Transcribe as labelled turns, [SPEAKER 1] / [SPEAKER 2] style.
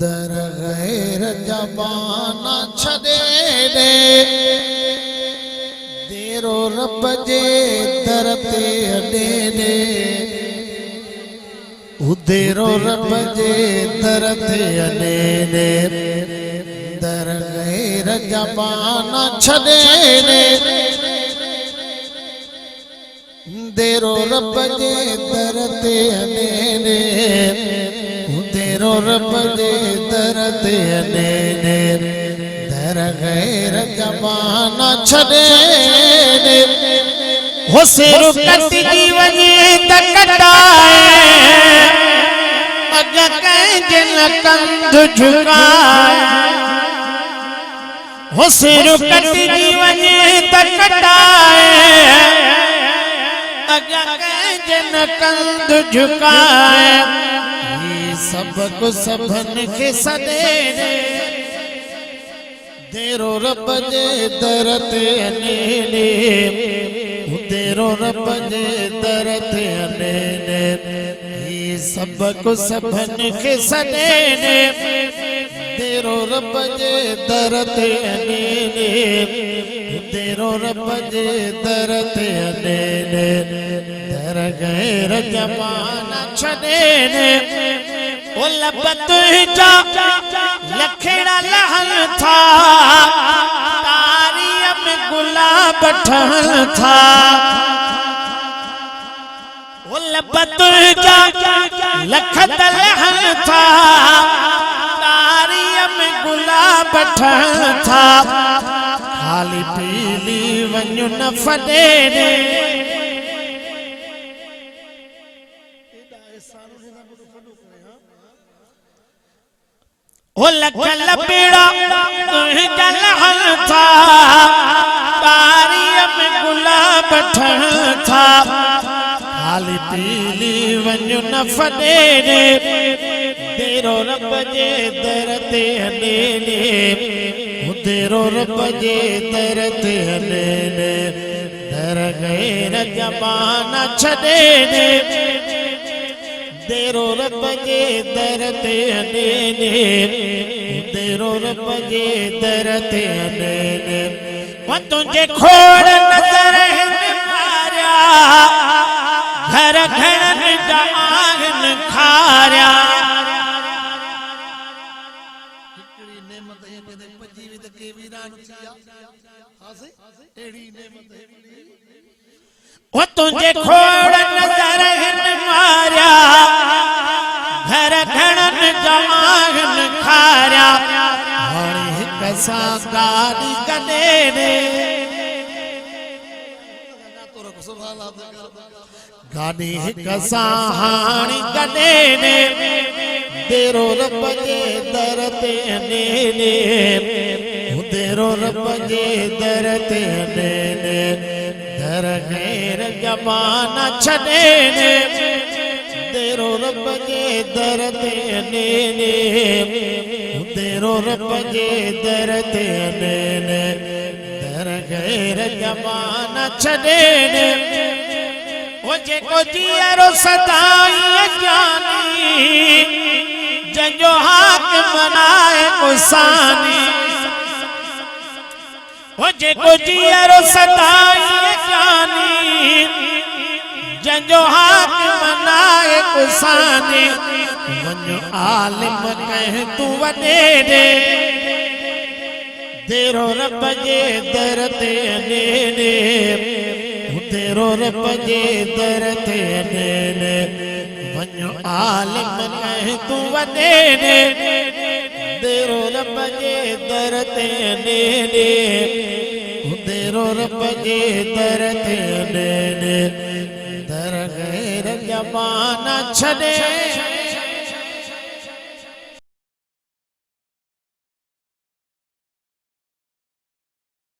[SPEAKER 1] दर गैर जबाना छदे दे देरो रब जे दर ते अडे दे उदेरो रब जे दर ते अडे दे दर गैर जबाना छदे दे देरो रब जे दर ते अडे दे तेरो रब दे दर ते अने दर गैर जबाना छदे
[SPEAKER 2] हो सिर कटी वञे त कटाए अग कंहिंजे न कंध झुकाए हो सिर कटी वञे त कटाए अग कंहिंजे न कंध झुकाए
[SPEAKER 1] सबक सबन के सदे देरो रब जे दर ते अने देरो रब जे दर ते अने सबक सबन के सदे देरो रब जे दर ते अने देरो रब जे दर ते अने दर गैर जबाना छदे
[SPEAKER 2] लब तुझा लखेड़ा लहन था तारिया में गुलाब ठहन था लब तुझा लखत लहन था तारिया में गुलाब ठहन था खाली पीली वञु न फदे ओ लखल पेड़ा तुझा लहन था तारिया में गुलाब ठहन था
[SPEAKER 1] खाली पीली वञु न फदे तेरो रब जे दर ते अने तेरो रब जे दर ते अने दर गैर जबाना छदे तेरो रब जे दर ते अने तेरो रब जे दर ते अने
[SPEAKER 2] वो तुझे खोड़ नजर मारिया घर घर जान खारिया वो तुझे खोड़ नजर मारिया घर घर जान खारिया
[SPEAKER 1] हाणे कसा गाड़ी कने गाड़ी कसा हाणी कने तेरो रब जे दर ते अने तेरो रब जे दर ते अने दर गैर जबाना छदे तेरो रब जे दर ते अने तेरो रब जे दर ते अने दर गैर जबाना छदे
[SPEAKER 2] वो जेको जियरो सदाई जानी जंजो हाक मनाए कुसानी वो जेको जियरो सदाई जानी जंजो हाक मनाए कुसानी
[SPEAKER 1] वञो आलिम कह तू वॾे तेरो रब जे दर ते अने तेरो रब जे दर ते अने वञो आलिम कह तू वॾे तेरो रब जे दर ते अने तेरो रब जे दर ते अने दर गैर जबाना छदे